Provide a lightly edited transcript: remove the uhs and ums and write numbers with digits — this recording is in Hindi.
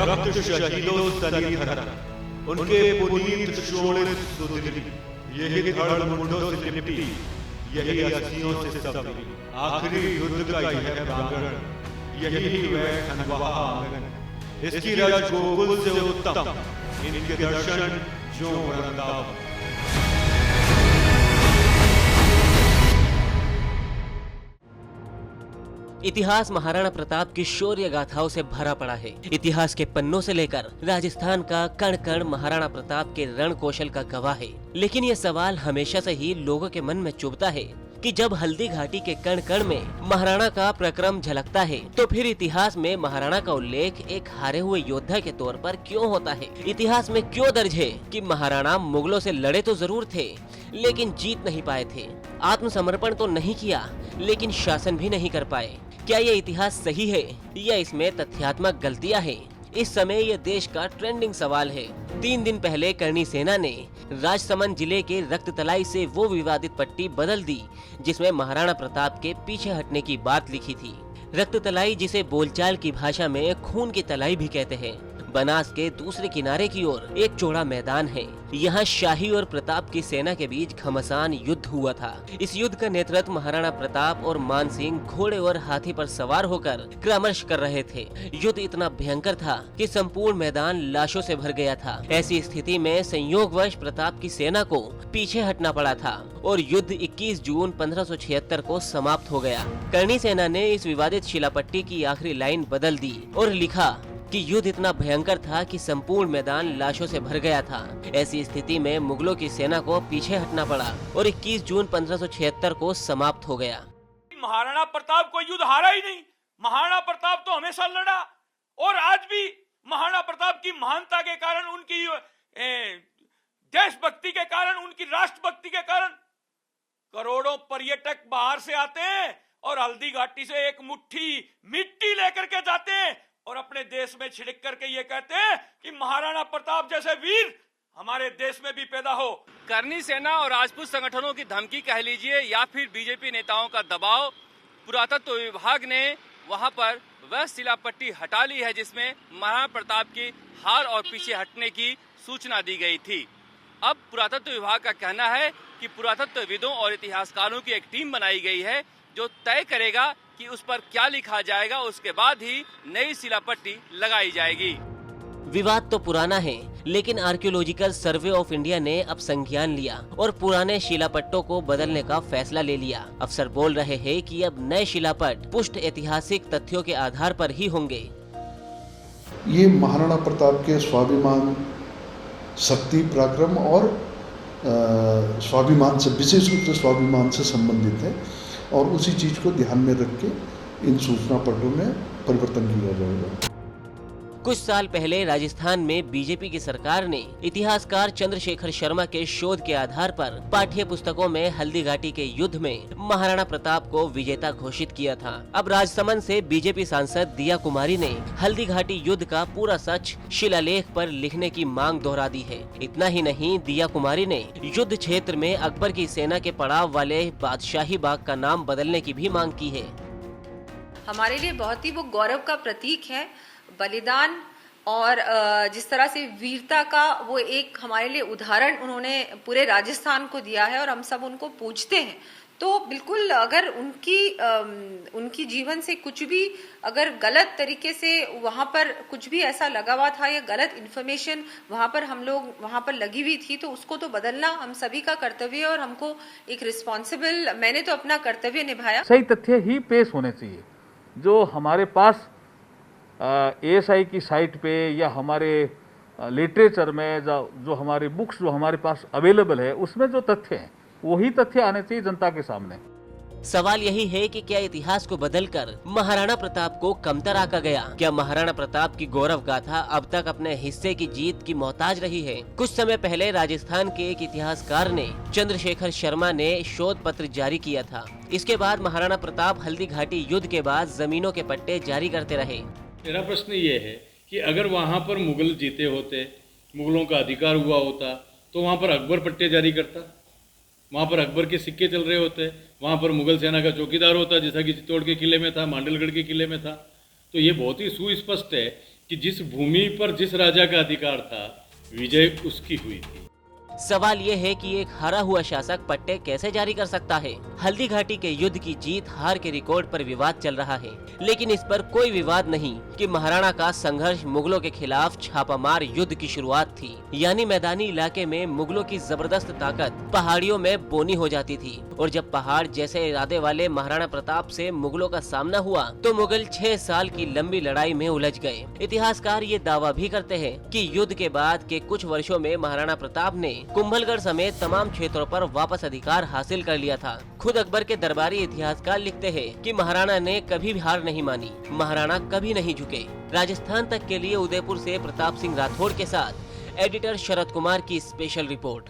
रक्त शहीदों तली धरा, उनके पुनीत शोणित सुधरी, यही धड़ मुंडों से लिपटी, यही अस्थियों से सवरी। आखिरी युद्ध का यह प्रांगण, यही वह खनवा आंगन, इसकी रज गोकुल से उत्तम, इनके दर्शन जो वृंदावन। इतिहास महाराणा प्रताप की शौर्य गाथाओं से भरा पड़ा है। इतिहास के पन्नों से लेकर राजस्थान का कण कण महाराणा प्रताप के रण कौशल का गवाह है। लेकिन ये सवाल हमेशा से ही लोगों के मन में चुभता है कि जब हल्दी घाटी के कण कण में महाराणा का प्रक्रम झलकता है, तो फिर इतिहास में महाराणा का उल्लेख एक हारे हुए योद्धा के तौर पर क्यों होता है? इतिहास में क्यों दर्ज है कि महाराणा मुगलों से लड़े तो जरूर थे, लेकिन जीत नहीं पाए थे। आत्मसमर्पण तो नहीं किया, लेकिन शासन भी नहीं कर पाए। क्या ये इतिहास सही है या इसमें तथ्यात्मक गलतियां हैं? इस समय ये देश का ट्रेंडिंग सवाल है। 3 दिन पहले करणी सेना ने राजसमंद जिले के रक्ततलाई से वो विवादित पट्टी बदल दी जिसमें महाराणा प्रताप के पीछे हटने की बात लिखी थी। रक्ततलाई, जिसे बोलचाल की भाषा में खून की तलाई भी कहते हैं, बनास के दूसरे किनारे की ओर एक चौड़ा मैदान है। यहाँ शाही और प्रताप की सेना के बीच घमासान युद्ध हुआ था। इस युद्ध का नेतृत्व महाराणा प्रताप और मान सिंह घोड़े और हाथी पर सवार होकर परामर्श कर रहे थे। युद्ध इतना भयंकर था कि संपूर्ण मैदान लाशों से भर गया था। ऐसी स्थिति में संयोगवश प्रताप की सेना को पीछे हटना पड़ा था और युद्ध 21 जून 1576 को समाप्त हो गया। करणी सेना ने इस विवादित शिलापट्टी की आखिरी लाइन बदल दी और लिखा कि युद्ध इतना भयंकर था कि संपूर्ण मैदान लाशों से भर गया था। ऐसी स्थिति में मुगलों की सेना को पीछे हटना पड़ा और 21 जून 1576 को समाप्त हो गया। महाराणा प्रताप कोई युद्ध हारा ही नहीं। महाराणा प्रताप तो हमेशा लड़ा और आज भी महाराणा प्रताप की महानता के कारण, उनकी देशभक्ति के कारण, उनकी राष्ट्रभक्ति के कारण करोड़ों पर्यटक बाहर से आते हैं और हल्दी घाटी से एक मुट्ठी मिट्टी लेकर के जाते हैं और अपने देश में छिड़क करके ये कहते हैं कि महाराणा प्रताप जैसे वीर हमारे देश में भी पैदा हो। करणी सेना और राजपूत संगठनों की धमकी कह लीजिए या फिर बीजेपी नेताओं का दबाव, पुरातत्व विभाग ने वहां पर वह शिलापट्टी हटा ली है जिसमें महाराणा प्रताप की हार और पीछे हटने की सूचना दी गई थी। अब पुरातत्व विभाग का कहना है कि पुरातत्वविदों और इतिहासकारों की एक टीम बनाई गई है जो तय करेगा कि उस पर क्या लिखा जाएगा, उसके बाद ही नई शिलापट्टी लगाई जाएगी। विवाद तो पुराना है, लेकिन आर्कियोलॉजिकल सर्वे ऑफ इंडिया ने अब संज्ञान लिया और पुराने शिलापट्टों को बदलने का फैसला ले लिया। अफसर बोल रहे हैं कि अब नए शिलापट पुष्ट ऐतिहासिक तथ्यों के आधार पर ही होंगे। ये महाराणा प्रताप के स्वाभिमान, शक्ति, पराक्रम और स्वाभिमान से, विशेष रूप से स्वाभिमान से संबंधित है और उसी चीज को ध्यान में रख के इन सूचना पटों में परिवर्तन किया जाएगा। कुछ साल पहले राजस्थान में बीजेपी की सरकार ने इतिहासकार चंद्रशेखर शर्मा के शोध के आधार पर पाठ्य पुस्तकों में हल्दी घाटी के युद्ध में महाराणा प्रताप को विजेता घोषित किया था। अब राजसमंद से बीजेपी सांसद दिया कुमारी ने हल्दी घाटी युद्ध का पूरा सच शिलालेख पर लिखने की मांग दोहरा दी है। इतना ही नहीं, दिया कुमारी ने युद्ध क्षेत्र में अकबर की सेना के पड़ाव वाले बादशाही बाग का नाम बदलने की भी मांग की है। हमारे लिए बहुत ही वो गौरव का प्रतीक है। बलिदान और जिस तरह से वीरता का वो एक हमारे लिए उदाहरण उन्होंने पूरे राजस्थान को दिया है और हम सब उनको पूजते हैं। तो बिल्कुल अगर उनकी जीवन से कुछ भी अगर गलत तरीके से वहां पर कुछ भी ऐसा लगा हुआ था या गलत इन्फॉर्मेशन वहां पर हम लोग वहां पर लगी हुई थी, तो उसको तो बदलना हम सभी का कर्तव्य है और हमको एक रिस्पॉन्सिबल, मैंने तो अपना कर्तव्य निभाया। सही तथ्य ही पेश होने चाहिए। जो हमारे पास ASI की साइट पे या हमारे लिटरेचर में जो हमारी बुक्स जो हमारे पास अवेलेबल है उसमें जो तथ्य हैं वही तथ्य आने चाहिए जनता के सामने। सवाल यही है कि क्या इतिहास को बदलकर महाराणा प्रताप को कमतर आका गया? क्या महाराणा प्रताप की गौरव गाथा अब तक अपने हिस्से की जीत की मोहताज रही है? कुछ समय पहले राजस्थान के एक इतिहासकार ने, चंद्रशेखर शर्मा ने शोध पत्र जारी किया था। इसके बाद महाराणा प्रताप हल्दी घाटी युद्ध के बाद जमीनों के पट्टे जारी करते रहे। मेरा प्रश्न ये है कि अगर वहाँ पर मुगल जीते होते, मुगलों का अधिकार हुआ होता, तो वहाँ पर अकबर पट्टे जारी करता, वहाँ पर अकबर के सिक्के चल रहे होते, वहाँ पर मुगल सेना का चौकीदार होता, जैसा कि चित्तौड़ के किले में था, मांडलगढ़ के किले में था। तो ये बहुत ही सुस्पष्ट है कि जिस भूमि पर जिस राजा का अधिकार था, विजय उसकी हुई थी। सवाल ये है कि एक हारा हुआ शासक पट्टे कैसे जारी कर सकता है। हल्दी घाटी के युद्ध की जीत हार के रिकॉर्ड पर विवाद चल रहा है, लेकिन इस पर कोई विवाद नहीं कि महाराणा का संघर्ष मुगलों के खिलाफ छापामार युद्ध की शुरुआत थी। यानी मैदानी इलाके में मुगलों की जबरदस्त ताकत पहाड़ियों में बोनी हो जाती थी, और जब पहाड़ जैसे इरादे वाले महाराणा प्रताप से मुगलों का सामना हुआ तो मुगल 6 साल की लंबी लड़ाई में उलझ गए। इतिहासकार ये दावा भी करते हैं कि युद्ध के बाद के कुछ वर्षों में महाराणा प्रताप ने कुंभलगढ़ समेत तमाम क्षेत्रों पर वापस अधिकार हासिल कर लिया था। खुद अकबर के दरबारी इतिहासकार लिखते हैं कि महाराणा ने कभी भी हार नहीं मानी, महाराणा कभी नहीं झुके। राजस्थान तक के लिए उदयपुर से प्रताप सिंह राठौड़ के साथ एडिटर शरद कुमार की स्पेशल रिपोर्ट।